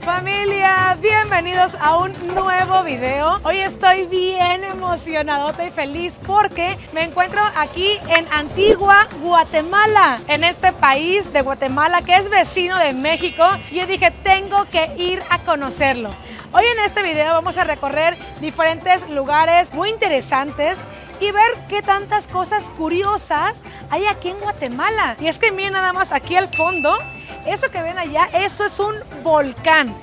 Familia, bienvenidos a un nuevo video. Hoy estoy bien emocionadota y feliz porque me encuentro aquí en Antigua, Guatemala, en este país de Guatemala que es vecino de México. Y yo dije, tengo que ir a conocerlo. Hoy en este video vamos a recorrer diferentes lugares muy interesantes y ver qué tantas cosas curiosas hay aquí en Guatemala. Y es que miren nada más aquí al fondo, eso que ven allá, eso es un volcán.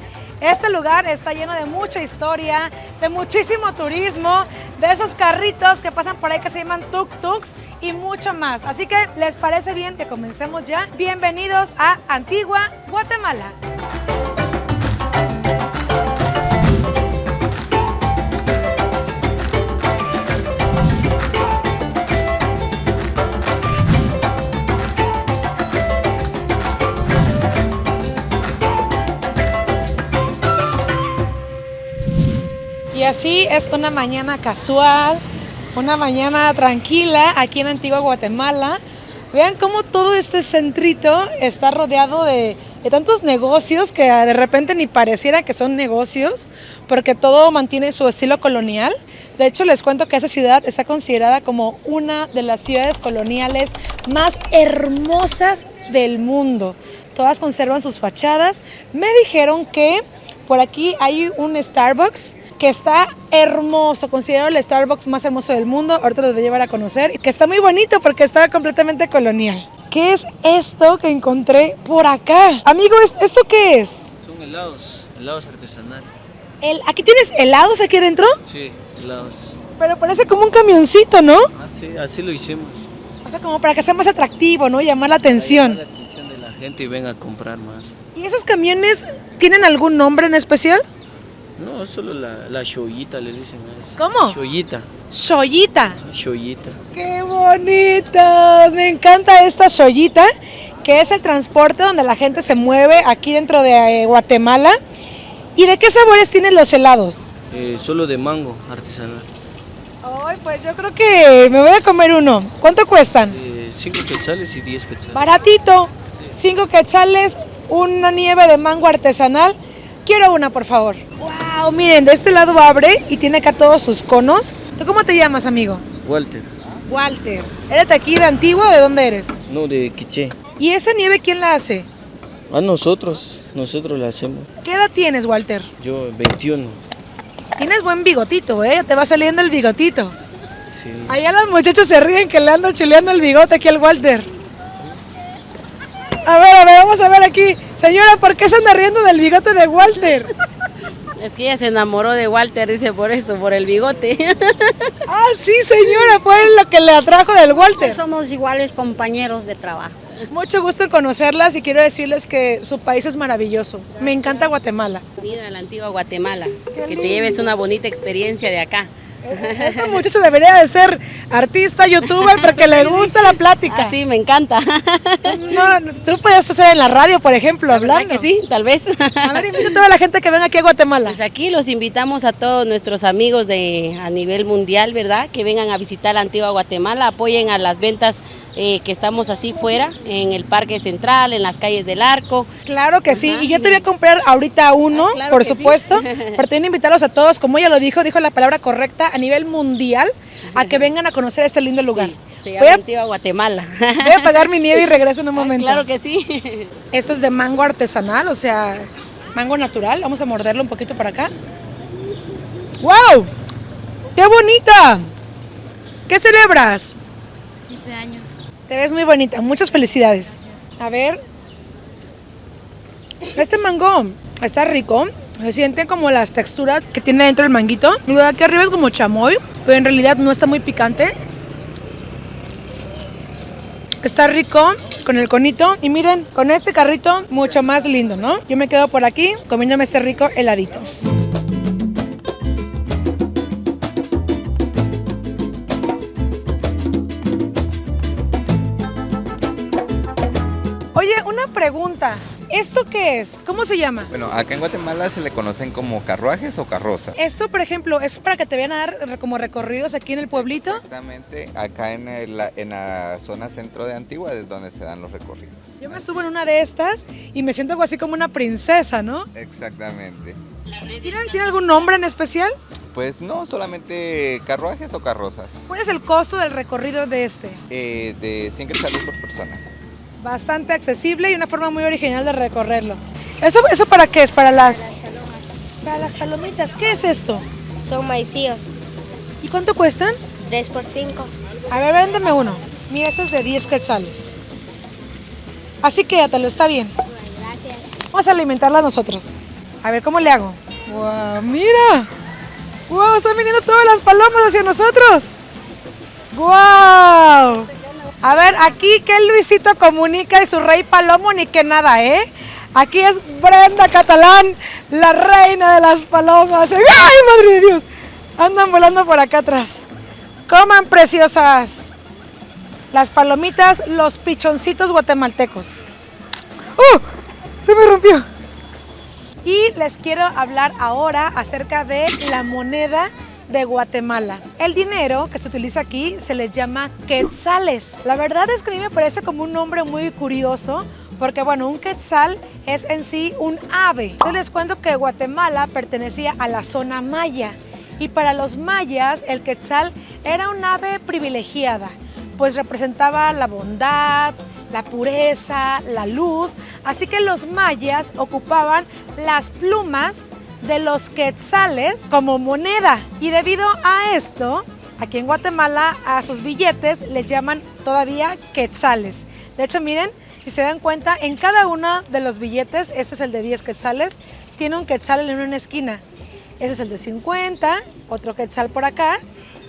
Este lugar está lleno de mucha historia, de muchísimo turismo, de esos carritos que pasan por ahí que se llaman tuk-tuks y mucho más. Así que, ¿les parece bien que comencemos ya? Bienvenidos a Antigua, Guatemala. Y así es una mañana casual, una mañana tranquila aquí en Antigua, Guatemala. Vean cómo todo este centrito está rodeado de tantos negocios que de repente ni pareciera que son negocios, porque todo mantiene su estilo colonial. De hecho, les cuento que esa ciudad está considerada como una de las ciudades coloniales más hermosas del mundo. Todas conservan sus fachadas. Me dijeron que por aquí hay un Starbucks que está hermoso, considerado el Starbucks más hermoso del mundo. Ahorita los voy a llevar a conocer, que está muy bonito porque está completamente colonial. ¿Qué es esto que encontré por acá? Amigo, ¿esto qué es? Son helados artesanales. ¿Aquí tienes helados aquí adentro? Sí, helados. Pero parece como un camioncito, ¿no? Así lo hicimos. O sea, como para que sea más atractivo, ¿no? Llamar la atención. Para llamar la atención de la gente y venga a comprar más. ¿Y esos camiones tienen algún nombre en especial? No, solo la shoyita les dicen a eso. ¿Cómo? Shoyita. Shoyita. Shoyita. ¡Qué bonito! Me encanta esta shoyita, que es el transporte donde la gente se mueve aquí dentro de Guatemala. ¿Y de qué sabores tienen los helados? Solo de mango artesanal. Ay, pues yo creo que me voy a comer uno. ¿Cuánto cuestan? 5 quetzales y 10 quetzales. Baratito. 5 quetzales, una nieve de mango artesanal. Quiero una, por favor. Wow, miren, de este lado abre y tiene acá todos sus conos. ¿Tú cómo te llamas, amigo? Walter. Walter. ¿Eres de aquí, de Antigua o de dónde eres? No, de Quiché. ¿Y esa nieve quién la hace? Nosotros la hacemos. ¿Qué edad tienes, Walter? Yo 21. Tienes buen bigotito, ¿eh? Te va saliendo el bigotito. Sí. Allá los muchachos se ríen que le ando chuleando el bigote aquí al Walter. A ver, vamos a ver aquí. Señora, ¿por qué se anda riendo del bigote de Walter? Es que ella se enamoró de Walter, dice por eso, por el bigote. Ah, sí, señora, fue lo que le atrajo del Walter. Somos iguales compañeros de trabajo. Mucho gusto en conocerlas y quiero decirles que su país es maravilloso. Me encanta Guatemala. Bienvenida a la Antigua Guatemala, que te lleves una bonita experiencia de acá. Este muchacho debería de ser artista, youtuber, porque le gusta la plática. Sí, me encanta. No, tú puedes hacer en la radio, por ejemplo, hablando. Que sí, tal vez. A ver, invita a toda la gente que venga aquí a Guatemala. Pues aquí los invitamos a todos nuestros amigos a nivel mundial, ¿verdad? Que vengan a visitar la Antigua Guatemala, apoyen a las ventas que estamos así fuera, en el Parque Central, en las calles del Arco. Claro que sí, Ajá. y yo te voy a comprar ahorita uno, Claro por que supuesto, sí. pero también invitarlos a todos, como ella lo dijo la palabra correcta a nivel mundial, a que vengan a conocer este lindo lugar. Se Voy llama a, Antigua Guatemala. voy a pagar mi nieve y regreso en un momento. Claro que sí. Esto es de mango artesanal, o sea, mango natural. Vamos a morderlo un poquito para acá. ¡Wow! ¡Qué bonita! ¿Qué celebras? 15 años. Te ves muy bonita, muchas felicidades. A ver. Este mango está rico. Se siente como las texturas que tiene dentro el manguito. Lo de aquí arriba es como chamoy, pero en realidad no está muy picante. Está rico con el conito. Y miren, con este carrito mucho más lindo, ¿no? Yo me quedo por aquí comiéndome este rico heladito. Oye, una pregunta. ¿Esto qué es? ¿Cómo se llama? Bueno, acá en Guatemala se le conocen como carruajes o carrozas. Esto, por ejemplo, es para que te vayan a dar como recorridos aquí en el pueblito. Exactamente, acá en la zona centro de Antigua es donde se dan los recorridos. Yo me subo en una de estas y me siento algo así como una princesa, ¿no? Exactamente. ¿Tiene algún nombre en especial? Pues no, solamente carruajes o carrozas. ¿Cuál es el costo del recorrido de este? De 100 quetzales por persona. Bastante accesible y una forma muy original de recorrerlo. ¿Eso para qué es? Para las palomitas. ¿Qué es esto? Son maicillos, ¿Y cuánto cuestan? 3 por 5. A ver, véndeme uno. Mi ese es de 10 quetzales. Así quédatelo, está bien. Gracias. Vamos a alimentarla nosotros. A ver, ¿cómo le hago? ¡Wow! ¡Mira! ¡Wow! Están viniendo todas las palomas hacia nosotros. ¡Wow! A ver, aquí que Luisito Comunica y su rey palomo ni que nada, ¿eh? Aquí es Brenda Catalán, la reina de las palomas. ¡Ay, madre de Dios! Andan volando por acá atrás. Coman, preciosas. Las palomitas, los pichoncitos guatemaltecos. ¡Oh! Se me rompió. Y les quiero hablar ahora acerca de la moneda de Guatemala. El dinero que se utiliza aquí se le llama quetzales. La verdad es que a mí me parece como un nombre muy curioso porque, bueno, un quetzal es en sí un ave. Entonces les cuento que Guatemala pertenecía a la zona maya y para los mayas el quetzal era un ave privilegiada, pues representaba la bondad, la pureza, la luz, así que los mayas ocupaban las plumas de los quetzales como moneda y debido a esto, aquí en Guatemala a sus billetes les llaman todavía quetzales. De hecho, miren, si se dan cuenta, en cada uno de los billetes, este es el de 10 quetzales, tiene un quetzal en una esquina. Este es el de 50, otro quetzal por acá,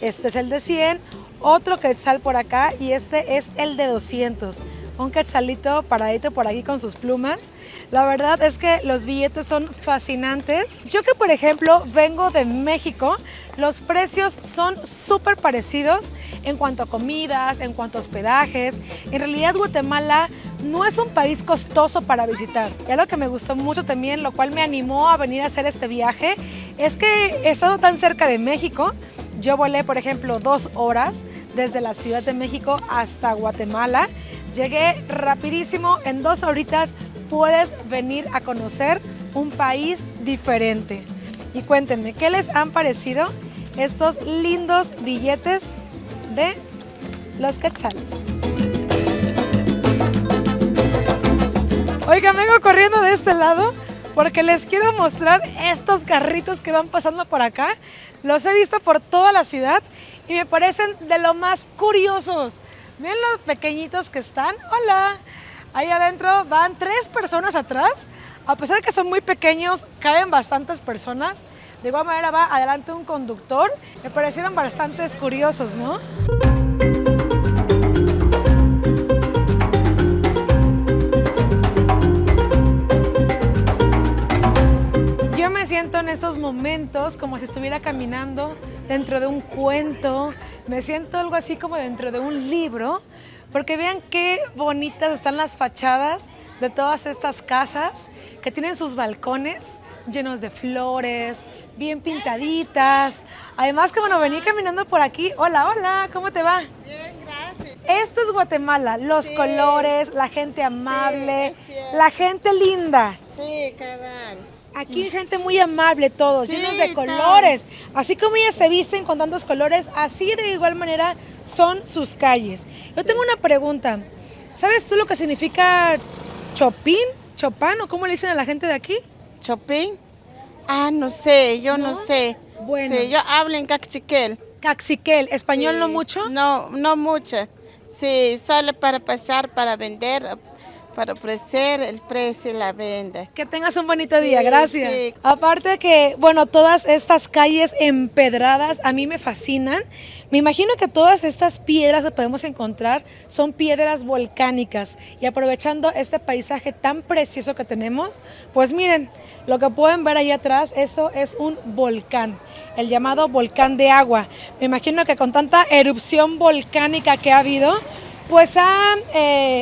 este es el de 100, otro quetzal por acá y este es el de 200. Un quetzalito paradito por aquí con sus plumas. La verdad es que los billetes son fascinantes. Yo que, por ejemplo, vengo de México, los precios son súper parecidos en cuanto a comidas, en cuanto a hospedajes. En realidad, Guatemala no es un país costoso para visitar. Y algo que me gustó mucho también, lo cual me animó a venir a hacer este viaje, es que he estado tan cerca de México. Yo volé, por ejemplo, 2 horas desde la Ciudad de México hasta Guatemala. Llegué rapidísimo, en 2 horitas puedes venir a conocer un país diferente. Y cuéntenme, ¿qué les han parecido estos lindos billetes de los quetzales? Oigan, vengo corriendo de este lado porque les quiero mostrar estos carritos que van pasando por acá. Los he visto por toda la ciudad y me parecen de lo más curiosos. Miren los pequeñitos que están. ¡Hola! Ahí adentro van 3 personas atrás. A pesar de que son muy pequeños, caben bastantes personas. De igual manera va adelante un conductor. Me parecieron bastante curiosos, ¿no? Yo me siento en estos momentos como si estuviera caminando dentro de un cuento. Me siento algo así como dentro de un libro, porque vean qué bonitas están las fachadas de todas estas casas que tienen sus balcones llenos de flores, bien pintaditas. Además que bueno, venía caminando por aquí. Hola, hola, ¿cómo te va? Bien, gracias. Esto es Guatemala, los colores, la gente amable, Sí, es cierto. la gente linda. Sí, cabal. Aquí hay gente muy amable, todos, Sí, llenos de colores. Así como ellas se visten con tantos colores, así de igual manera son sus calles. Yo tengo una pregunta. ¿Sabes tú lo que significa chopín, chopán o cómo le dicen a la gente de aquí? ¿Chopin? Ah, no sé, yo no sé. Bueno. Sí, yo hablo en caxiquel. Caxiquel, ¿español Sí. no mucho? No, no mucho. Sí, solo para pasar, para vender, para ofrecer el precio y la venta. Que tengas un bonito día, Sí, gracias. sí. Aparte de que, bueno, todas estas calles empedradas a mí me fascinan. Me imagino que todas estas piedras que podemos encontrar son piedras volcánicas. Y aprovechando este paisaje tan precioso que tenemos, pues miren, lo que pueden ver ahí atrás, eso es un volcán, el llamado volcán de agua. Me imagino que con tanta erupción volcánica que ha habido, pues ha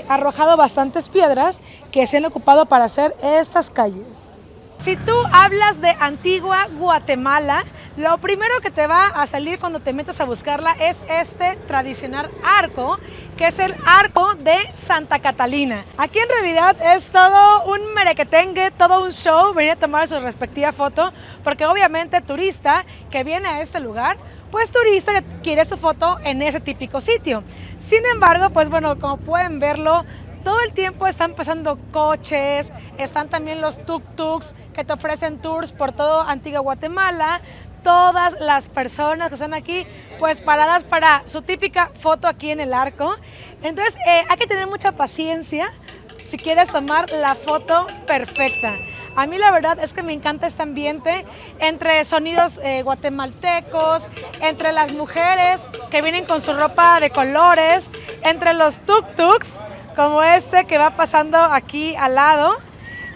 arrojado bastantes piedras que se han ocupado para hacer estas calles. Si tú hablas de Antigua Guatemala, lo primero que te va a salir cuando te metas a buscarla es este tradicional arco, que es el arco de Santa Catalina. Aquí en realidad es todo un merequetengue, todo un show, venir a tomar su respectiva foto, porque obviamente turista que viene a este lugar, pues turista que quiere su foto en ese típico sitio. Sin embargo, pues bueno, como pueden verlo, todo el tiempo están pasando coches, están también los tuk-tuks que te ofrecen tours por todo Antigua Guatemala. Todas las personas que están aquí, pues paradas para su típica foto aquí en el arco. Entonces hay que tener mucha paciencia si quieres tomar la foto perfecta. A mí la verdad es que me encanta este ambiente entre sonidos guatemaltecos, entre las mujeres que vienen con su ropa de colores, entre los tuk-tuks como este que va pasando aquí al lado.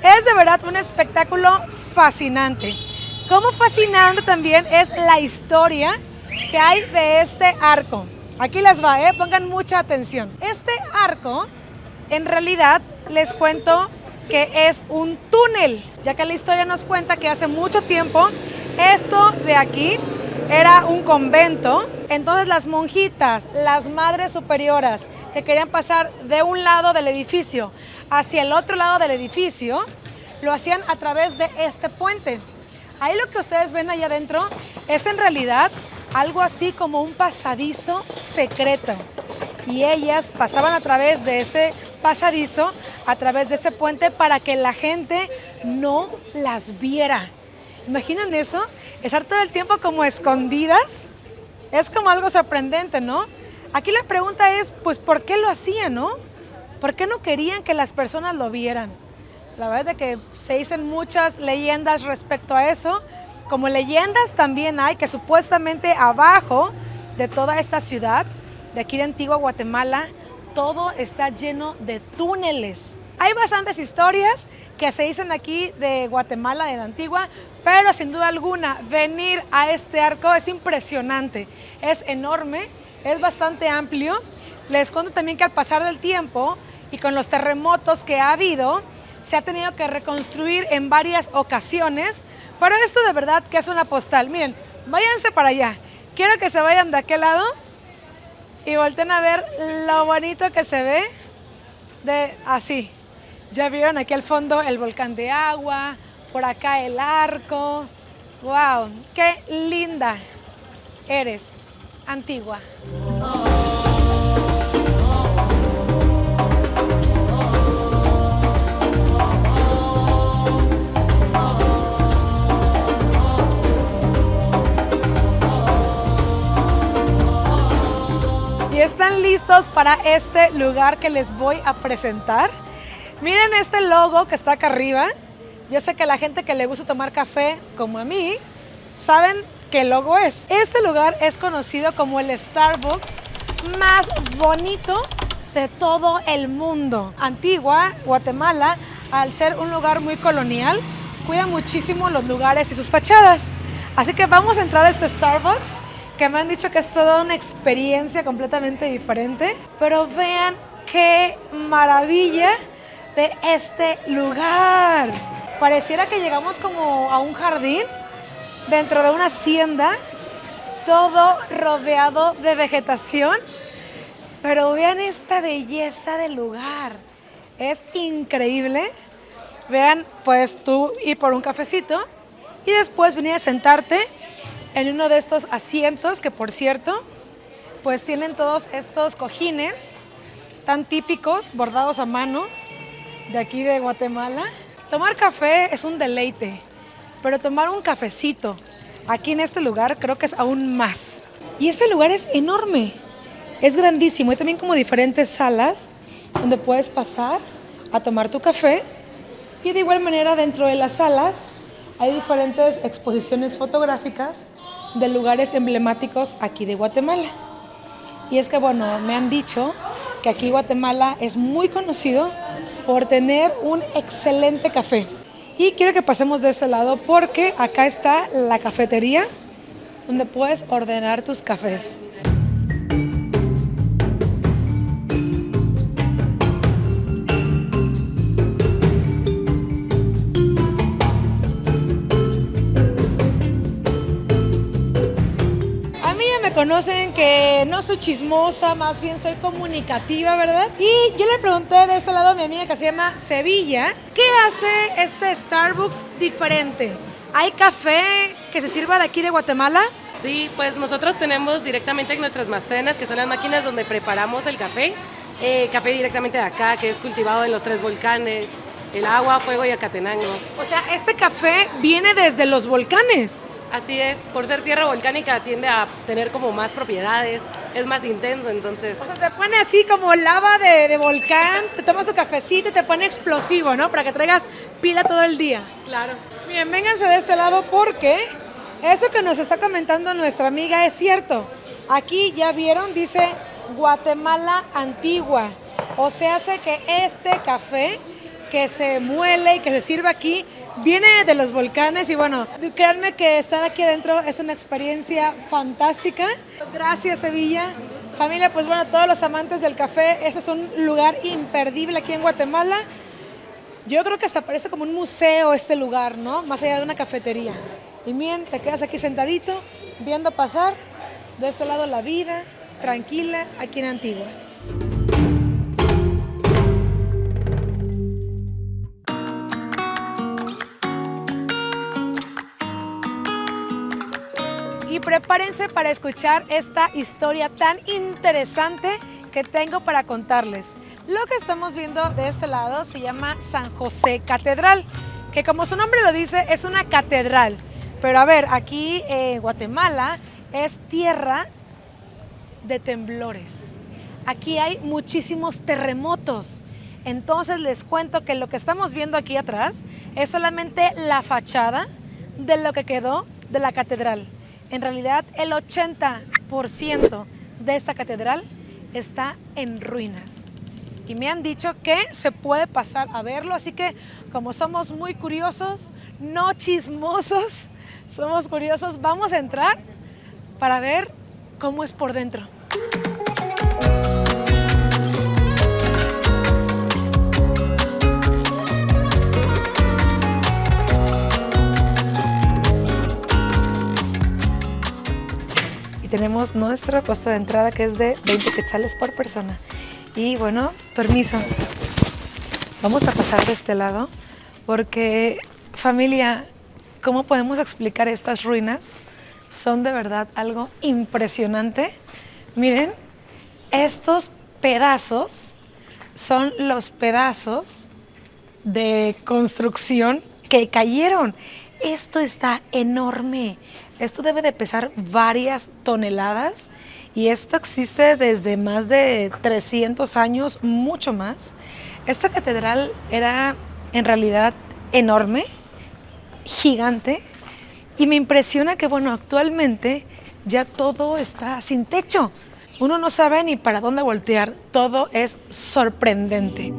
Es de verdad un espectáculo fascinante. Como fascinante también es la historia que hay de este arco. Aquí les va, pongan mucha atención. Este arco, en realidad, les cuento que es un túnel, ya que la historia nos cuenta que hace mucho tiempo esto de aquí era un convento. Entonces las monjitas, las madres superioras que querían pasar de un lado del edificio hacia el otro lado del edificio, lo hacían a través de este puente. Ahí lo que ustedes ven allá adentro es en realidad algo así como un pasadizo secreto. Y ellas pasaban a través de este pasadizo, a través de este puente, para que la gente no las viera. ¿Imaginan eso? Estar todo el tiempo como escondidas. Es como algo sorprendente, ¿no? Aquí la pregunta es, pues, ¿por qué lo hacían, no? ¿Por qué no querían que las personas lo vieran? La verdad es que se dicen muchas leyendas respecto a eso. Como leyendas también hay que supuestamente abajo de toda esta ciudad, de aquí de Antigua Guatemala, todo está lleno de túneles. Hay bastantes historias que se dicen aquí de Guatemala, de la Antigua, pero sin duda alguna venir a este arco es impresionante. Es enorme, es bastante amplio. Les cuento también que al pasar del tiempo y con los terremotos que ha habido, se ha tenido que reconstruir en varias ocasiones, pero esto de verdad que es una postal. Miren, váyanse para allá. Quiero que se vayan de aquel lado y volteen a ver lo bonito que se ve de así. Ya vieron aquí al fondo el volcán de agua, por acá el arco. ¡Wow! ¡Qué linda eres, Antigua! ¿Están listos para este lugar que les voy a presentar? Miren este logo que está acá arriba. Yo sé que la gente que le gusta tomar café, como a mí, saben qué logo es. Este lugar es conocido como el Starbucks más bonito de todo el mundo. Antigua Guatemala, al ser un lugar muy colonial, cuida muchísimo los lugares y sus fachadas. Así que vamos a entrar a este Starbucks, que me han dicho que es toda una experiencia completamente diferente. Pero vean qué maravilla de este lugar. Pareciera que llegamos como a un jardín dentro de una hacienda, todo rodeado de vegetación. Pero vean esta belleza del lugar. Es increíble. Vean, puedes tú ir por un cafecito y después venir a sentarte en uno de estos asientos que, por cierto, pues tienen todos estos cojines tan típicos, bordados a mano de aquí de Guatemala. Tomar café es un deleite, pero tomar un cafecito aquí en este lugar creo que es aún más. Y este lugar es enorme, es grandísimo. Hay también como diferentes salas donde puedes pasar a tomar tu café. Y de igual manera dentro de las salas hay diferentes exposiciones fotográficas de lugares emblemáticos aquí de Guatemala. Y es que, bueno, me han dicho que aquí Guatemala es muy conocido por tener un excelente café. Y quiero que pasemos de este lado porque acá está la cafetería donde puedes ordenar tus cafés. conocen que no soy chismosa, más bien soy comunicativa, ¿verdad? Y yo le pregunté de este lado a mi amiga que se llama Sevilla, ¿qué hace este Starbucks diferente? ¿Hay café que se sirva de aquí de Guatemala? Sí, pues nosotros tenemos directamente nuestras mastrenas, que son las máquinas donde preparamos el café. Café directamente de acá, que es cultivado en los 3 volcanes, el Agua, Fuego y Acatenango. O sea, este café viene desde los volcanes. Así es, por ser tierra volcánica tiende a tener como más propiedades, es más intenso, entonces... O sea, te pone así como lava de volcán, te tomas su cafecito y te pone explosivo, ¿no? Para que traigas pila todo el día. Claro. Miren, vénganse de este lado porque eso que nos está comentando nuestra amiga es cierto. Aquí ya vieron, dice Guatemala Antigua. O sea, hace que este café que se muele y que se sirve aquí viene de los volcanes y bueno, créanme que estar aquí adentro es una experiencia fantástica. Pues gracias, Sevilla. Familia, pues bueno, todos los amantes del café, este es un lugar imperdible aquí en Guatemala. Yo creo que hasta parece como un museo este lugar, ¿no? Más allá de una cafetería. Y miren, te quedas aquí sentadito, viendo pasar de este lado la vida, tranquila, aquí en Antigua. Y prepárense para escuchar esta historia tan interesante que tengo para contarles. Lo que estamos viendo de este lado se llama San José Catedral, que como su nombre lo dice, es una catedral. Pero a ver, aquí Guatemala es tierra de temblores. Aquí hay muchísimos terremotos. Entonces les cuento que lo que estamos viendo aquí atrás es solamente la fachada de lo que quedó de la catedral. En realidad, el 80% de esta catedral está en ruinas. Y me han dicho que se puede pasar a verlo, así que como somos muy curiosos, no chismosos, somos curiosos, vamos a entrar para ver cómo es por dentro. Tenemos nuestro costo de entrada que es de 20 quetzales por persona. Y bueno, permiso. Vamos a pasar de este lado porque, familia, ¿cómo podemos explicar estas ruinas? Son de verdad algo impresionante. Miren, estos pedazos son los pedazos de construcción que cayeron. Esto está enorme. Esto debe de pesar varias toneladas y esto existe desde más de 300 años, mucho más. Esta catedral era en realidad enorme, gigante, y me impresiona que, bueno, actualmente ya todo está sin techo. Uno no sabe ni para dónde voltear, todo es sorprendente.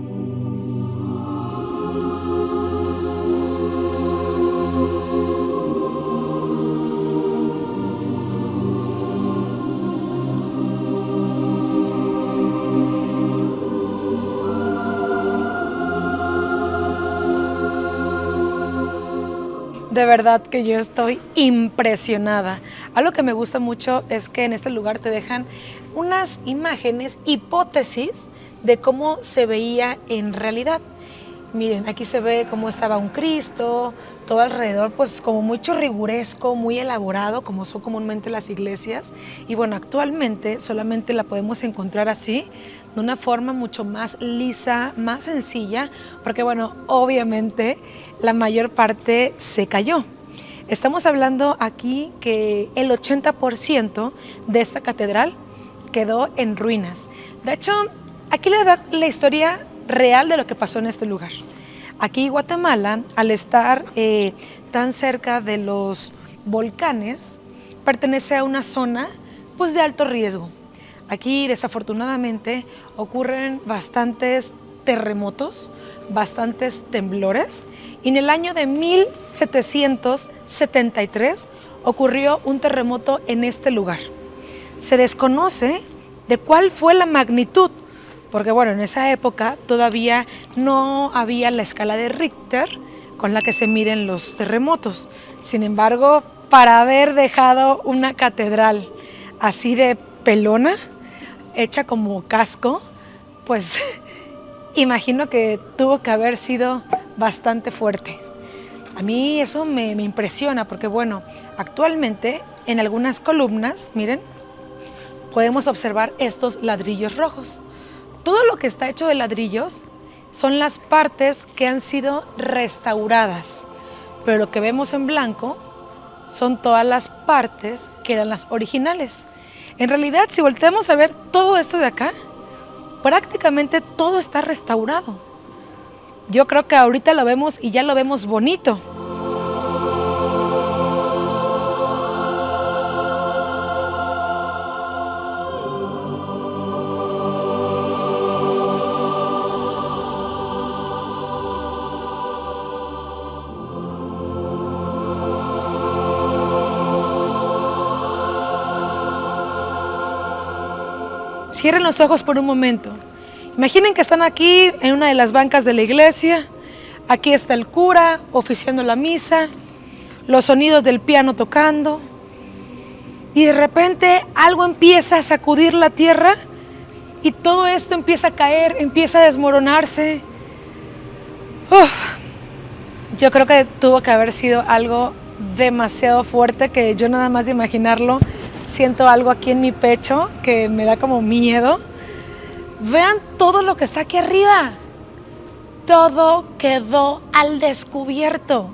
De verdad que yo estoy impresionada. Algo que me gusta mucho es que en este lugar te dejan unas imágenes, hipótesis de cómo se veía en realidad. Miren, aquí se ve cómo estaba un Cristo, todo alrededor pues como muy churriguresco, muy elaborado, como son comúnmente las iglesias. Y bueno, actualmente solamente la podemos encontrar así, de una forma mucho más lisa, más sencilla, porque bueno, obviamente la mayor parte se cayó. Estamos hablando aquí que el 80% de esta catedral quedó en ruinas. De hecho, aquí le da la historia real de lo que pasó en este lugar. Aquí Guatemala, al estar tan cerca de los volcanes, pertenece a una zona pues, de alto riesgo. Aquí desafortunadamente ocurren bastantes terremotos, bastantes temblores, y en el año de 1773 ocurrió un terremoto en este lugar. Se desconoce de cuál fue la magnitud, porque bueno, en esa época todavía no había la escala de Richter con la que se miden los terremotos. Sin embargo, para haber dejado una catedral así de pelona, hecha como casco, pues imagino que tuvo que haber sido bastante fuerte. A mí eso me impresiona porque, bueno, actualmente en algunas columnas, miren, podemos observar estos ladrillos rojos. Todo lo que está hecho de ladrillos son las partes que han sido restauradas, pero lo que vemos en blanco son todas las partes que eran las originales. En realidad, si volteamos a ver todo esto de acá, prácticamente todo está restaurado. Yo creo que ahorita lo vemos y ya lo vemos bonito. Cierren los ojos por un momento. Imaginen que están aquí en una de las bancas de la iglesia. Aquí está el cura oficiando la misa, los sonidos del piano tocando. Y de repente algo empieza a sacudir la tierra y todo esto empieza a caer, empieza a desmoronarse. Yo creo que tuvo que haber sido algo demasiado fuerte que yo nada más de imaginarlo siento algo aquí en mi pecho que me da como miedo. Vean todo lo que está aquí arriba. Todo quedó al descubierto.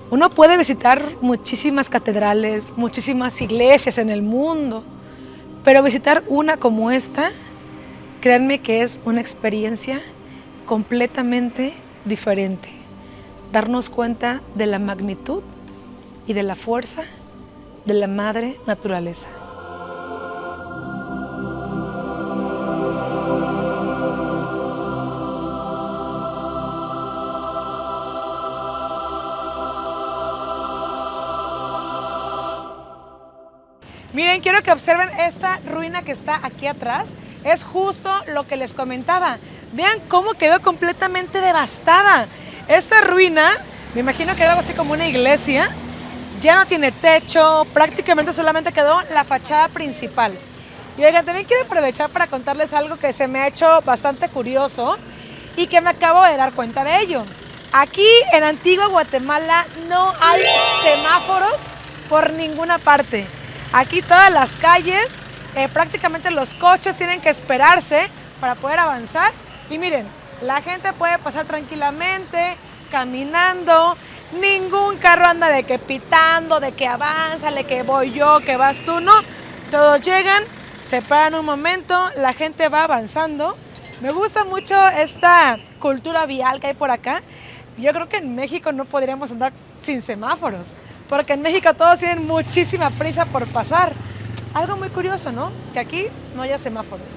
Uno puede visitar muchísimas catedrales, muchísimas iglesias en el mundo, pero visitar una como esta, créanme que es una experiencia completamente diferente. Darnos cuenta de la magnitud y de la fuerza de la madre naturaleza. Miren, quiero que observen esta ruina que está aquí atrás. Es justo lo que les comentaba. Vean cómo quedó completamente devastada. Esta ruina, me imagino que era algo así como una iglesia. Ya no tiene techo, prácticamente solamente quedó la fachada principal. Y oigan, también quiero aprovechar para contarles algo que se me ha hecho bastante curioso y que me acabo de dar cuenta de ello. Aquí en Antigua Guatemala no hay semáforos por ninguna parte. Aquí todas las calles, prácticamente los coches tienen que esperarse para poder avanzar. Y miren, la gente puede pasar tranquilamente, caminando. Ningún carro anda de que pitando, de que avanza, de que voy yo, que vas tú, no. Todos llegan, se paran un momento, la gente va avanzando. Me gusta mucho esta cultura vial que hay por acá. Yo creo que en México no podríamos andar sin semáforos, porque en México todos tienen muchísima prisa por pasar. Algo muy curioso, ¿no? Que aquí no haya semáforos.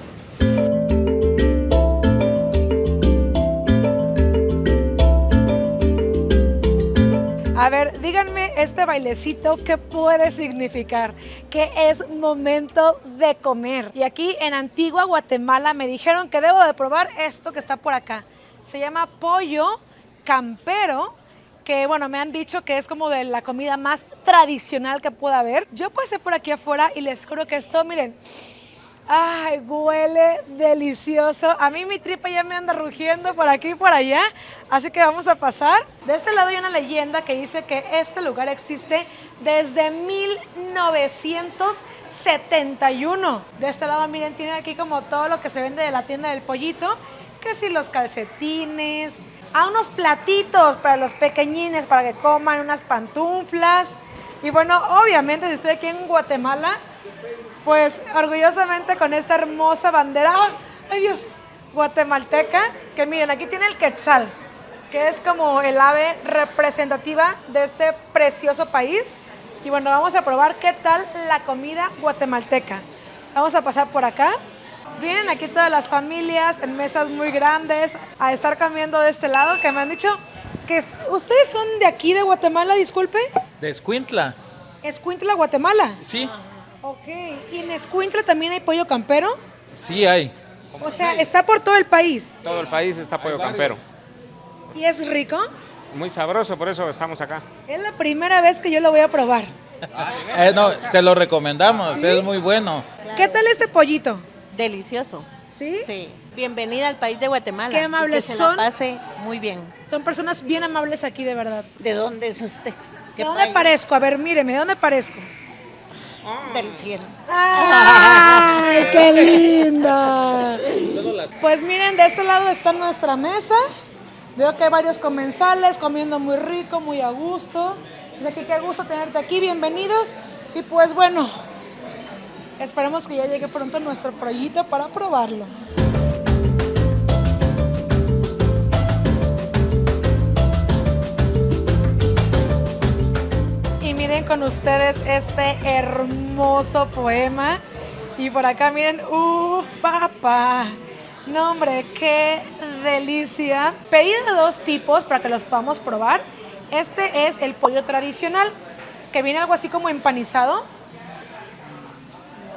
A ver, díganme este bailecito, ¿qué puede significar? Que es momento de comer. Y aquí en Antigua Guatemala me dijeron que debo de probar esto que está por acá. Se llama pollo campero, que bueno, me han dicho que es como de la comida más tradicional que pueda haber. Yo pasé por aquí afuera y les juro que esto, miren, ay, huele delicioso. A mí mi tripa ya me anda rugiendo por aquí y por allá, así que vamos a pasar. De este lado hay una leyenda que dice que este lugar existe desde 1971. De este lado, miren, tiene aquí como todo lo que se vende de la tienda del pollito, que si los calcetines, a unos platitos para los pequeñines para que coman, unas pantuflas. Y bueno, obviamente si estoy aquí en Guatemala, pues orgullosamente con esta hermosa bandera, ¡ay Dios!, guatemalteca, que miren, aquí tiene el quetzal, que es como el ave representativa de este precioso país. Y bueno, vamos a probar qué tal la comida guatemalteca. Vamos a pasar por acá. Vienen aquí todas las familias en mesas muy grandes a estar comiendo de este lado, que me han dicho que ustedes son de aquí, de Guatemala, disculpe. De Escuintla. Escuintla, Guatemala. Sí. Ok, ¿y en Escuintla también hay pollo campero? Sí hay. O sea, está por todo el país. Todo el país está pollo campero. ¿Y es rico? Muy sabroso, por eso estamos acá. Es la primera vez que yo lo voy a probar. No, se lo recomendamos, ¿Sí? es muy bueno. ¿Qué tal este pollito? Delicioso. ¿Sí? Sí. Bienvenida al país de Guatemala. Qué amables y que se son. la pase muy bien. Son personas bien amables aquí, de verdad. ¿De dónde es usted? ¿De dónde parezco? A ver, míreme, ¿de dónde parezco? Del cielo. ¡Ay, qué linda! Pues miren, de este lado está nuestra mesa. Veo que hay varios comensales comiendo muy rico, muy a gusto. Dice que qué gusto tenerte aquí, bienvenidos. Y pues bueno, esperemos que ya llegue pronto nuestro pollito para probarlo. Y miren con ustedes este hermoso poema. Y por acá miren, papá. No, hombre, qué delicia. Pedí de dos tipos para que los podamos probar. Este es el pollo tradicional, que viene algo así como empanizado.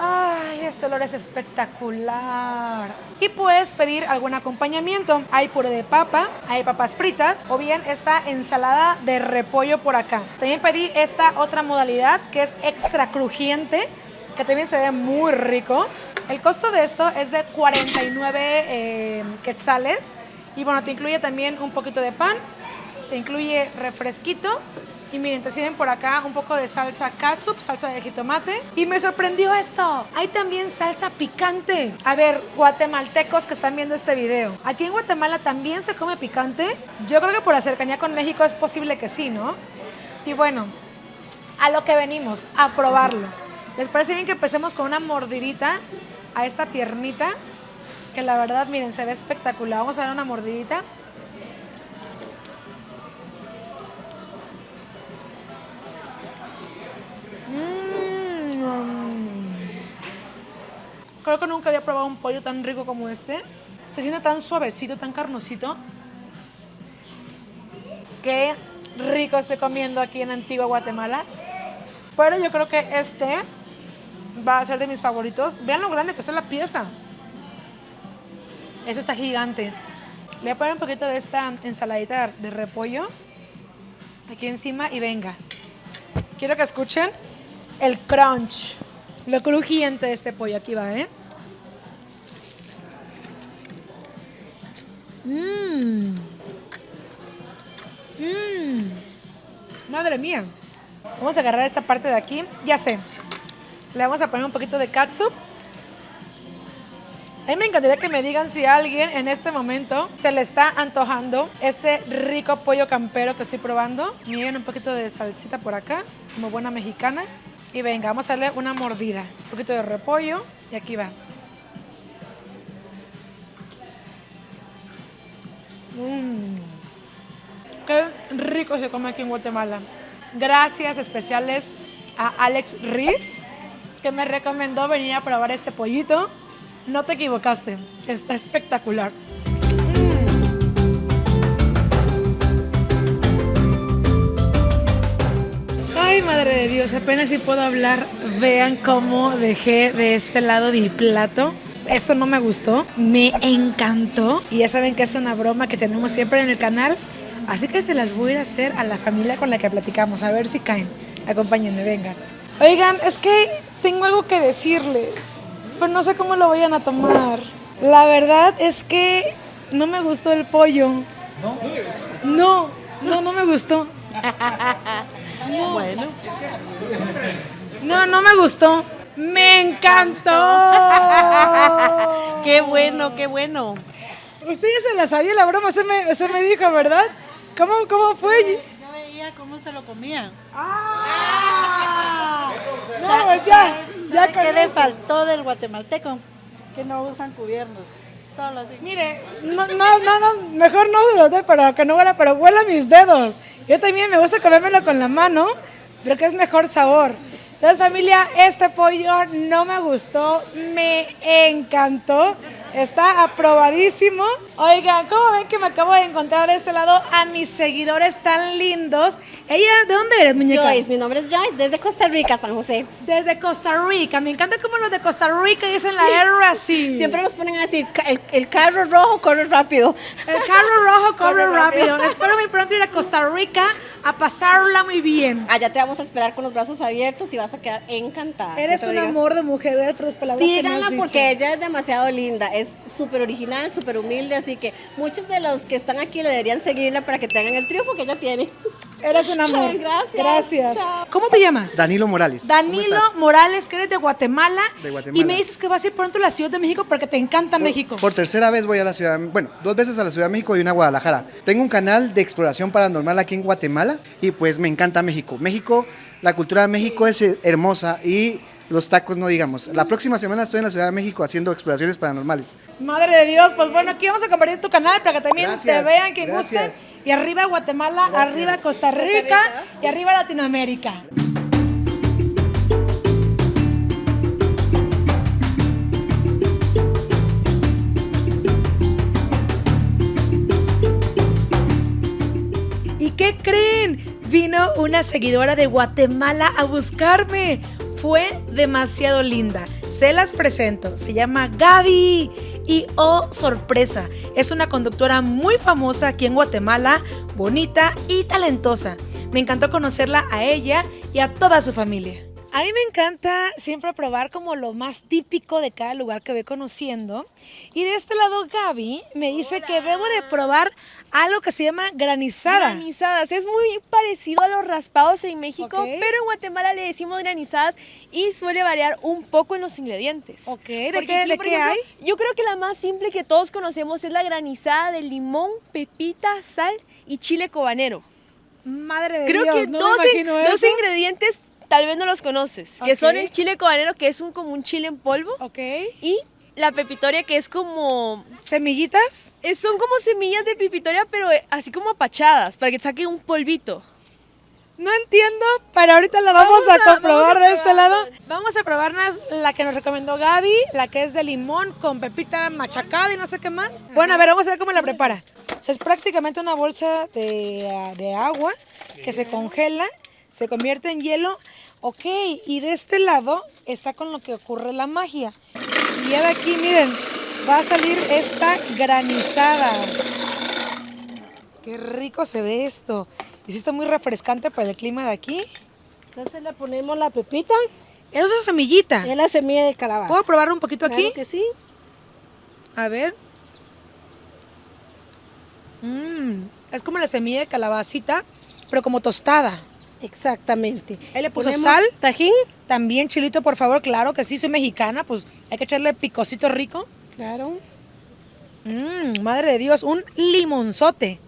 Ay, este olor es espectacular. Y puedes pedir algún acompañamiento. Hay puré de papa, hay papas fritas o bien esta ensalada de repollo por acá. También pedí esta otra modalidad que es extra crujiente, que también se ve muy rico. El costo de esto es de 49 quetzales. Y bueno, te incluye también un poquito de pan, te incluye refresquito. Y miren, te sirven por acá un poco de salsa catsup, salsa de jitomate. Y me sorprendió esto. Hay también salsa picante. A ver, guatemaltecos que están viendo este video. ¿Aquí en Guatemala también se come picante? Yo creo que por la cercanía con México es posible que sí, ¿no? Y bueno, a lo que venimos, a probarlo. ¿Les parece bien que empecemos con una mordidita a esta piernita? Que la verdad, miren, se ve espectacular. Vamos a dar una mordidita. Creo que nunca había probado un pollo tan rico como este. Se siente tan suavecito, tan carnosito. Qué rico estoy comiendo aquí en Antigua Guatemala. Pero yo creo que este va a ser de mis favoritos. Vean lo grande que está la pieza. Eso está gigante. Le voy a poner un poquito de esta ensaladita de repollo aquí encima y venga. Quiero que escuchen el crunch, lo crujiente de este pollo. Aquí va, ¿eh? Madre mía. Vamos a agarrar esta parte de aquí. Ya sé. Le vamos a poner un poquito de catsup. A mí me encantaría que me digan si a alguien en este momento se le está antojando este rico pollo campero que estoy probando. Miren, un poquito de salsita por acá, como buena mexicana. Y venga, vamos a darle una mordida. Un poquito de repollo y aquí va. Qué rico se come aquí en Guatemala. Gracias especiales a Alex Riff, que me recomendó venir a probar este pollito. No te equivocaste, está espectacular. Ay, madre de Dios, apenas si puedo hablar. Vean cómo dejé de este lado mi plato. Esto no me gustó, me encantó. Y ya saben que es una broma que tenemos siempre en el canal. Así que se las voy a ir a hacer a la familia con la que platicamos, a ver si caen. Acompáñenme, vengan. Oigan, es que tengo algo que decirles, pero no sé cómo lo vayan a tomar. La verdad es que no me gustó el pollo. ¿No? No me gustó. No. Bueno. No me gustó. ¡Me encantó! ¡Qué bueno, qué bueno! Usted ya se la sabía la broma, usted me dijo, ¿verdad? ¿Cómo fue? Yo veía cómo se lo comían. No, pues ya con ¿Qué le eso. faltó del guatemalteco? Que no usan cubiernos. Solo así. Mire, no, mejor no se lo doy para que no huela, pero huela mis dedos. Yo también me gusta comérmelo con la mano, porque es mejor sabor. Entonces, familia, este pollo no me gustó, me encantó. Está aprobadísimo. Oigan, ¿cómo ven que me acabo de encontrar de este lado a mis seguidores tan lindos? Ella, ¿de dónde eres, muñeca? Joyce, mi nombre es Joyce, desde Costa Rica, San José. Desde Costa Rica. Me encanta cómo los de Costa Rica dicen la R así. Siempre nos ponen a decir, el carro rojo corre rápido. El carro rojo corre rápido. Espero muy pronto ir a Costa Rica a pasarla muy bien. Allá te vamos a esperar con los brazos abiertos y vas a quedar encantada. Eres que te un lo diga. amor de mujer, ¿verdad? Por las palabras que me has Síganla dicho. porque ella es demasiado linda, es súper original, súper humilde, así que muchos de los que están aquí le deberían seguirla para que tengan el triunfo que ella tiene. Eres un amor. Gracias. Gracias. Chao. ¿Cómo te llamas? Danilo Morales. ¿Cómo Danilo estás? Morales, que eres de Guatemala. De Guatemala. Y me dices que vas a ir pronto a la Ciudad de México porque te encanta México. Por tercera vez voy a la ciudad, bueno, 2 veces a la Ciudad de México y una a Guadalajara. Tengo un canal de exploración paranormal aquí en Guatemala y pues me encanta México. México, la cultura de México es hermosa y los tacos no digamos. La próxima semana estoy en la Ciudad de México haciendo exploraciones paranormales. Madre de Dios, pues bueno, aquí vamos a compartir tu canal para que también Gracias, te vean, que gracias. gusten. Y arriba Guatemala, arriba Costa Rica y arriba Latinoamérica. ¿Y qué creen? Vino una seguidora de Guatemala a buscarme. Fue demasiado linda. Se las presento. Se llama Gaby. Y oh, sorpresa, es una conductora muy famosa aquí en Guatemala, bonita y talentosa. Me encantó conocerla a ella y a toda su familia. A mí me encanta siempre probar como lo más típico de cada lugar que voy conociendo. Y de este lado Gaby me dice que debo de probar algo que se llama granizada. Granizadas, es muy parecido a los raspados en México, Ok. pero en Guatemala le decimos granizadas y suele variar un poco en los ingredientes. Ok, ¿de Porque qué, aquí, de por qué ejemplo, hay? Yo creo que la más simple que todos conocemos es la granizada de limón, pepita, sal y chile cobanero. Madre de Creo Dios, que no dos, me imagino dos eso. ingredientes tal vez no los conoces, que Ok. son el chile cobanero, que es como un chile en polvo, Ok. y la pepitoria, que es como... ¿Semillitas? Son como semillas de pepitoria, pero así como apachadas, para que saque un polvito. No entiendo, pero ahorita la vamos a comprobar vamos a de este probarla. lado. Vamos a probarnos la que nos recomendó Gaby, la que es de limón con pepita machacada y no sé qué más. Bueno, a ver, vamos a ver cómo la prepara. O sea, es prácticamente una bolsa de agua que se congela, se convierte en hielo. Ok, y de este lado está con lo que ocurre la magia. Y ya de aquí, miren, va a salir esta granizada. Qué rico se ve esto. Y sí está muy refrescante para el clima de aquí. Entonces le ponemos la pepita, Eso es semillita. es la semilla de calabaza. ¿Puedo probar un poquito aquí? Claro que sí. A ver. Es como la semilla de calabacita, pero como tostada. Exactamente. Él le puso Ponemos sal, tajín. también chilito, por favor. Claro que sí, soy mexicana, pues hay que echarle picosito rico. Claro. Madre de Dios, un limonzote.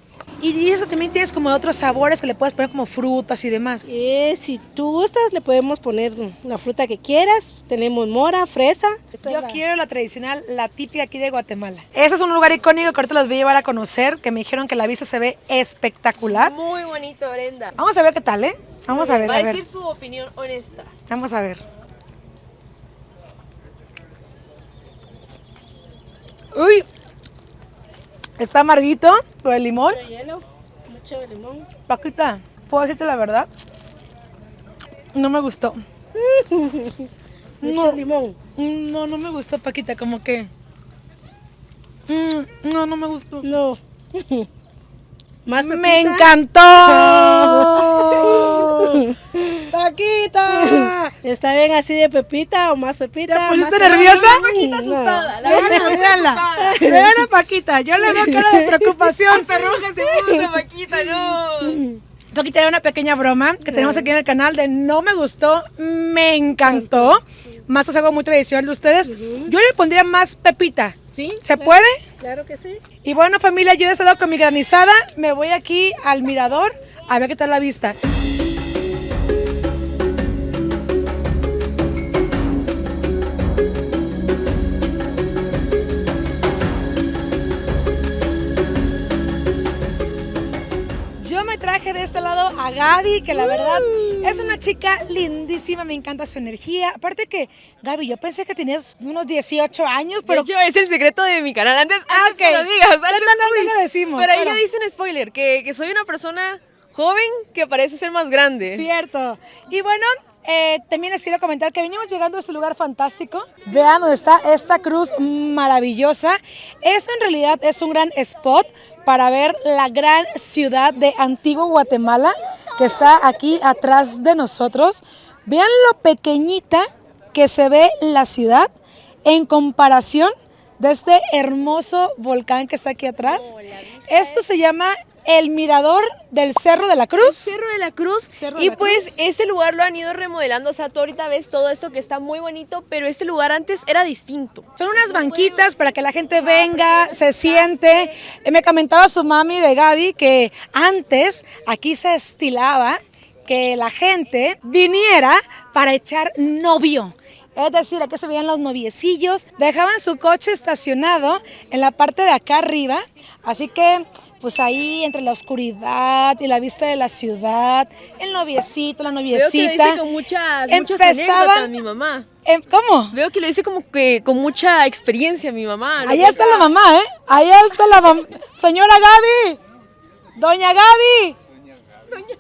Y eso también tienes como otros sabores que le puedes poner como frutas y demás. Si tú gustas, le podemos poner la fruta que quieras. Tenemos mora, fresa. Yo quiero la tradicional, la típica aquí de Guatemala. Ese es un lugar icónico que ahorita los voy a llevar a conocer, que me dijeron que la vista se ve espectacular. Muy bonito, Brenda. Vamos a ver qué tal, ¿eh? Vamos a ver, Va a a ver. decir su opinión honesta. Vamos a ver. Uy, está amarguito por el limón. Mucho hielo, mucho limón. Paquita, ¿puedo decirte la verdad? No me gustó. Mucho limón. No, no me gustó, Paquita, como que... No, no me gustó. No. Más pepita. ¡Me encantó! ¡Paquita! ¿Está bien así de pepita o más pepita? ¿Te pusiste más nerviosa? Paquita asustada. La Vean, véanla. Vean a Paquita, yo le veo cara de preocupación. Hasta roja se puso, Paquita, no. Paquita, era una pequeña broma que tenemos aquí en el canal de no me gustó, me encantó. Más es algo muy tradicional de ustedes. Yo le pondría más pepita. ¿Sí? ¿Se claro, puede? Claro que sí. Y bueno, familia, yo he estado con mi granizada. Me voy aquí al mirador a ver qué tal la vista. Yo me traje de este lado a Gaby, que la verdad es una chica lindísima, me encanta su energía. Aparte que, Gaby, yo pensé que tenías unos 18 años, pero... De hecho, es el secreto de mi canal. Antes ok. que lo digas. No lo decimos. Pero ahí Bueno. le hice un spoiler, que soy una persona joven que parece ser más grande. Cierto. Y bueno, también les quiero comentar que venimos llegando a este lugar fantástico. Vean dónde está esta cruz maravillosa. Esto en realidad es un gran spot para ver la gran ciudad de Antigua Guatemala. que está aquí atrás de nosotros. Vean lo pequeñita que se ve la ciudad en comparación de este hermoso volcán que está aquí atrás. Esto se llama el mirador del Cerro de la Cruz. Cerro de la Cruz. Cerro de Y la pues Cruz. este lugar lo han ido remodelando, o sea, tú ahorita ves todo esto que está muy bonito, pero este lugar antes era distinto. Son unas banquitas para que la gente venga, se siente. Me comentaba su mami de Gaby que antes aquí se estilaba que la gente viniera para echar novio. Es decir, aquí se veían los noviecillos, dejaban su coche estacionado en la parte de acá arriba, así que pues ahí entre la oscuridad y la vista de la ciudad, el noviecito, la noviecita. Veo que lo dice con muchas anécdotas mi mamá. ¿Cómo? Veo que lo dice como que con mucha experiencia mi mamá. Ahí está la mamá, ¿eh? Ahí está la mamá. Señora Gaby, doña Gaby.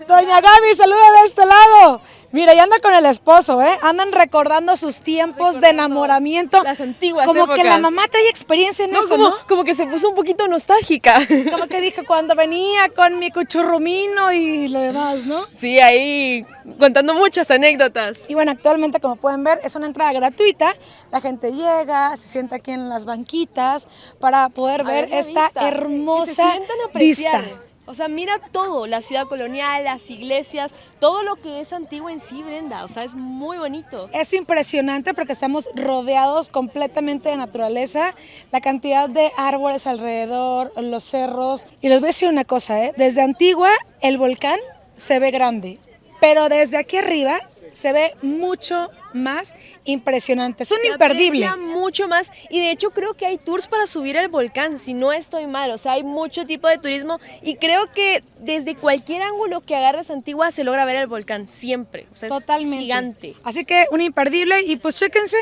Doña Gaby, saluda de este lado. Mira, ya anda con el esposo, ¿eh? Andan recordando sus tiempos de enamoramiento. Las antiguas Como épocas. que la mamá trae experiencia en eso, ¿no? Como que se puso un poquito nostálgica. Como que dijo cuando venía con mi cuchurrumino y lo demás, ¿no? Sí, ahí contando muchas anécdotas. Y bueno, actualmente, como pueden ver, es una entrada gratuita. La gente llega, se sienta aquí en las banquitas para poder ver la esta vista, hermosa que se sientan a apreciar. vista. O sea, mira todo, la ciudad colonial, las iglesias, todo lo que es antiguo en sí, Brenda. O sea, es muy bonito. Es impresionante porque estamos rodeados completamente de naturaleza, la cantidad de árboles alrededor, los cerros. Y les voy a decir una cosa, ¿eh? Desde Antigua el volcán se ve grande, pero desde aquí arriba se ve mucho más impresionante. Es un imperdible. Se aprecia mucho más y de hecho creo que hay tours para subir el volcán, si no estoy mal. O sea, hay mucho tipo de turismo y creo que desde cualquier ángulo que agarres Antigua se logra ver el volcán siempre. O sea, Totalmente. Es gigante. Así que un imperdible y pues chéquense,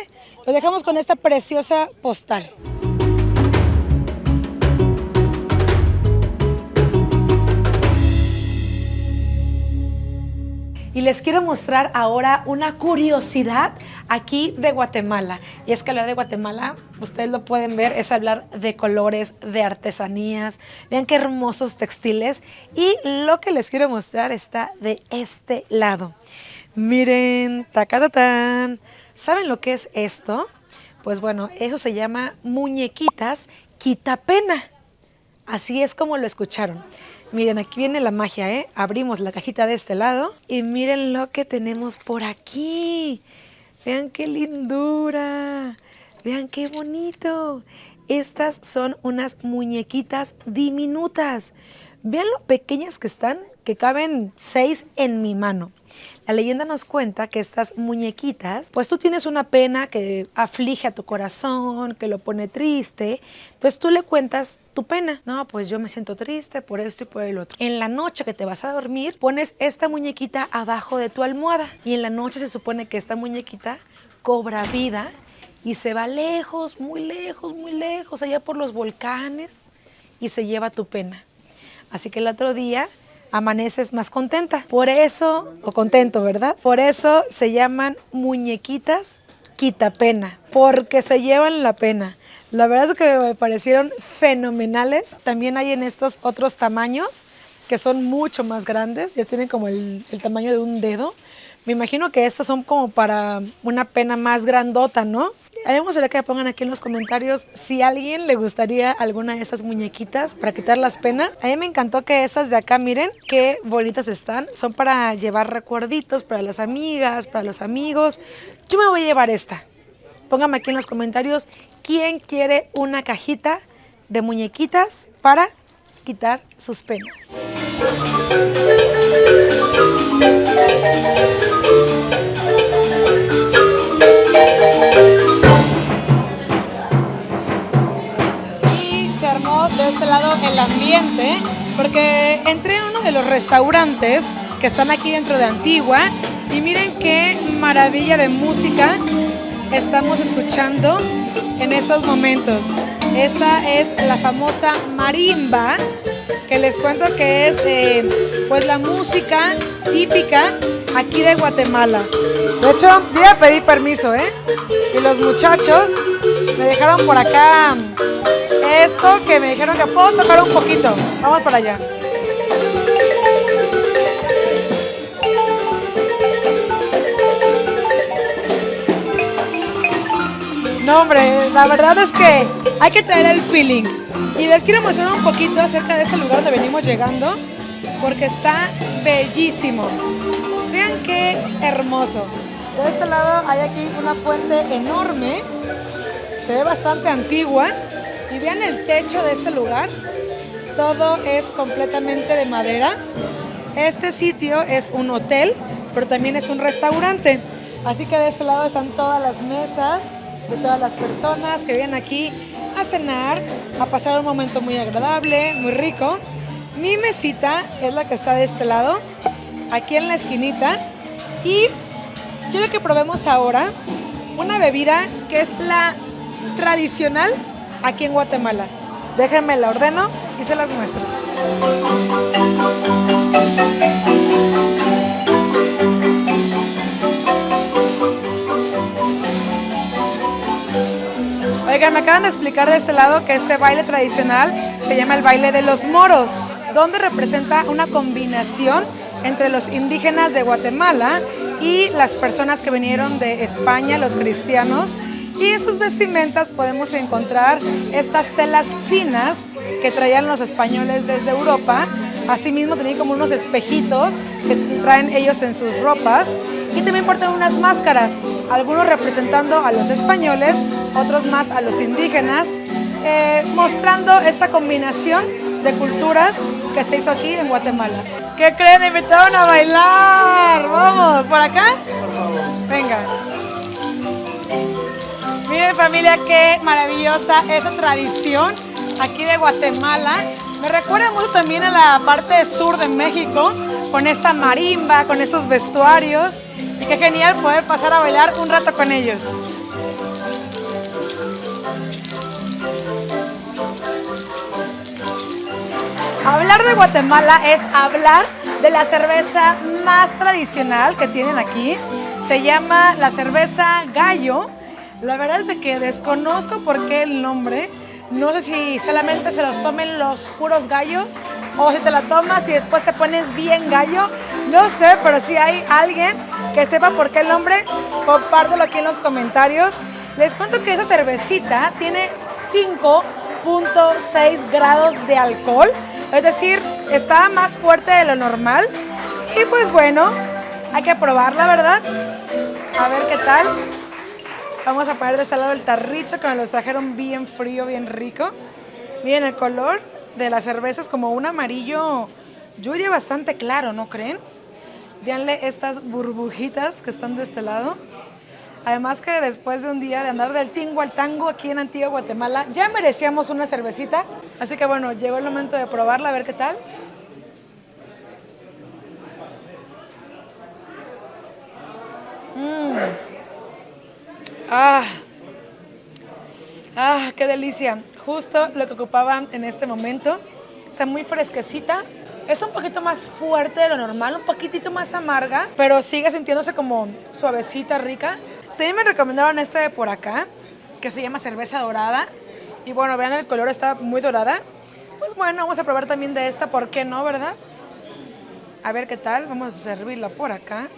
lo dejamos con esta preciosa postal. Y les quiero mostrar ahora una curiosidad aquí de Guatemala. Y es que hablar de Guatemala, ustedes lo pueden ver, es hablar de colores, de artesanías. Vean qué hermosos textiles. Y lo que les quiero mostrar está de este lado. Miren, tacatatán. ¿Saben lo que es esto? Pues bueno, eso se llama muñequitas quitapena. Así es como lo escucharon. Miren, aquí viene la magia, ¿eh? Abrimos la cajita de este lado y miren lo que tenemos por aquí. Vean qué lindura. Vean qué bonito. Estas son unas muñequitas diminutas. Vean lo pequeñas que están, que caben 6 en mi mano. La leyenda nos cuenta que estas muñequitas, pues tú tienes una pena que aflige a tu corazón, que lo pone triste, entonces tú le cuentas tu pena. No, pues yo me siento triste por esto y por el otro. En la noche que te vas a dormir, pones esta muñequita abajo de tu almohada y en la noche se supone que esta muñequita cobra vida y se va lejos, muy lejos, allá por los volcanes y se lleva tu pena. Así que el otro día amaneces más contenta. Por eso, o contento, ¿verdad? Por eso se llaman muñequitas quitapena, porque se llevan la pena. La verdad es que me parecieron fenomenales. También hay en estos otros tamaños que son mucho más grandes, ya tienen como el tamaño de un dedo. Me imagino que estas son como para una pena más grandota, ¿no? A mí me gustaría que me pongan aquí en los comentarios si a alguien le gustaría alguna de esas muñequitas para quitar las penas. A mí me encantó que esas de acá, miren qué bonitas están. Son para llevar recuerditos para las amigas, para los amigos. Yo me voy a llevar esta. Pónganme aquí en los comentarios quién quiere una cajita de muñequitas para quitar sus penas. Se armó de este lado el ambiente porque entré a uno de los restaurantes que están aquí dentro de Antigua y miren qué maravilla de música estamos escuchando en estos momentos. Esta es la famosa marimba, que les cuento que es pues la música típica aquí de Guatemala. De hecho, yo ya pedí permiso, y los muchachos me dejaron por acá esto, que me dijeron que puedo tocar un poquito. Vamos para allá. No, hombre, la verdad es que hay que traer el feeling. Y les quiero mostrar un poquito acerca de este lugar donde venimos llegando, porque está bellísimo. Vean qué hermoso. De este lado hay aquí una fuente enorme, se ve bastante antigua. Y vean el techo de este lugar, todo es completamente de madera. Este sitio es un hotel, pero también es un restaurante. Así que de este lado están todas las mesas de todas las personas que vienen aquí a cenar, a pasar un momento muy agradable, muy rico. Mi mesita es la que está de este lado, aquí en la esquinita. Y quiero que probemos ahora una bebida que es la tradicional aquí en Guatemala. Déjenme la ordeno y se las muestro. Oigan, me acaban de explicar de este lado que este baile tradicional se llama el baile de los moros, donde representa una combinación entre los indígenas de Guatemala y las personas que vinieron de España, los cristianos. Y en sus vestimentas podemos encontrar estas telas finas que traían los españoles desde Europa. Asimismo tenían como unos espejitos que traen ellos en sus ropas. Y también portan unas máscaras, algunos representando a los españoles, otros más a los indígenas, mostrando esta combinación de culturas que se hizo aquí en Guatemala. ¿Qué creen? Me invitaron a bailar. Vamos, ¿por acá? Venga. Miren, familia, qué maravillosa esa tradición aquí de Guatemala. Me recuerda mucho también a la parte sur de México, con esta marimba, con estos vestuarios. Y qué genial poder pasar a bailar un rato con ellos. Hablar de Guatemala es hablar de la cerveza más tradicional que tienen aquí. Se llama la cerveza Gallo. La verdad es que desconozco por qué el nombre. No sé si solamente se los tomen los puros gallos o si te la tomas y después te pones bien gallo. No sé, pero si hay alguien que sepa por qué el nombre, compártelo aquí en los comentarios. Les cuento que esa cervecita tiene 5.6 grados de alcohol. Es decir, está más fuerte de lo normal. Y pues bueno, hay que probarla, ¿verdad? A ver qué tal. Vamos a poner de este lado el tarrito que nos los trajeron bien frío, bien rico. Miren el color de la cerveza, es como un amarillo, yo diría bastante claro, ¿no creen? Véanle estas burbujitas que están de este lado. Además que después de un día de andar del tingo al tango aquí en Antigua Guatemala, ya merecíamos una cervecita. Así que bueno, llegó el momento de probarla, a ver qué tal. ¡Qué delicia! Justo lo que ocupaba en este momento. Está muy fresquecita. Es un poquito más fuerte de lo normal, un poquitito más amarga, pero sigue sintiéndose como suavecita, rica. También me recomendaron este de por acá, que se llama cerveza dorada. Y bueno, vean el color, está muy dorada. Pues bueno, vamos a probar también de esta, ¿por qué no, verdad? A ver qué tal, vamos a servirla por acá.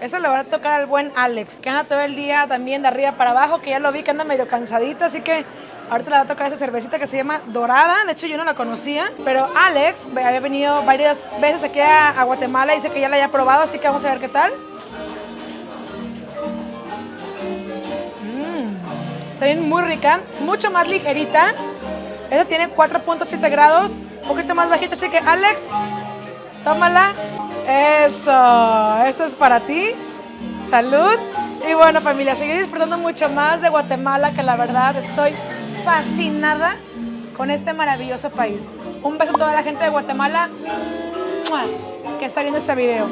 Eso le va a tocar al buen Alex, que anda todo el día también de arriba para abajo, que ya lo vi que anda medio cansadito, así que ahorita le va a tocar esa cervecita que se llama Dorada. De hecho, yo no la conocía, pero Alex había venido varias veces aquí a Guatemala y dice que ya la haya probado, así que vamos a ver qué tal. También muy rica, mucho más ligerita. Esta tiene 4.7 grados, un poquito más bajita, así que Alex, tómala. Eso es para ti. Salud. Y bueno, familia, seguir disfrutando mucho más de Guatemala, que la verdad estoy fascinada con este maravilloso país. Un beso a toda la gente de Guatemala que está viendo este video.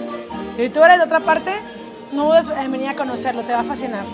Y si tú eres de otra parte, no dudes en venir a conocerlo, te va a fascinar.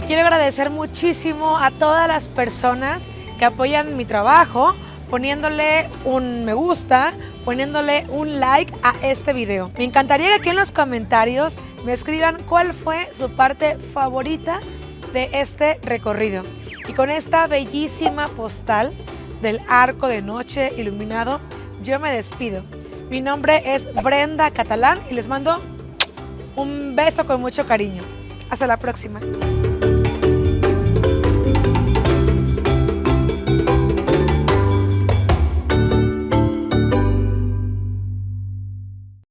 Quiero agradecer muchísimo a todas las personas que apoyan mi trabajo, poniéndole un me gusta, poniéndole un like a este video. Me encantaría que aquí en los comentarios me escriban cuál fue su parte favorita de este recorrido. Y con esta bellísima postal del arco de noche iluminado, yo me despido. Mi nombre es Brenda Catalán y les mando un beso con mucho cariño. Hasta la próxima.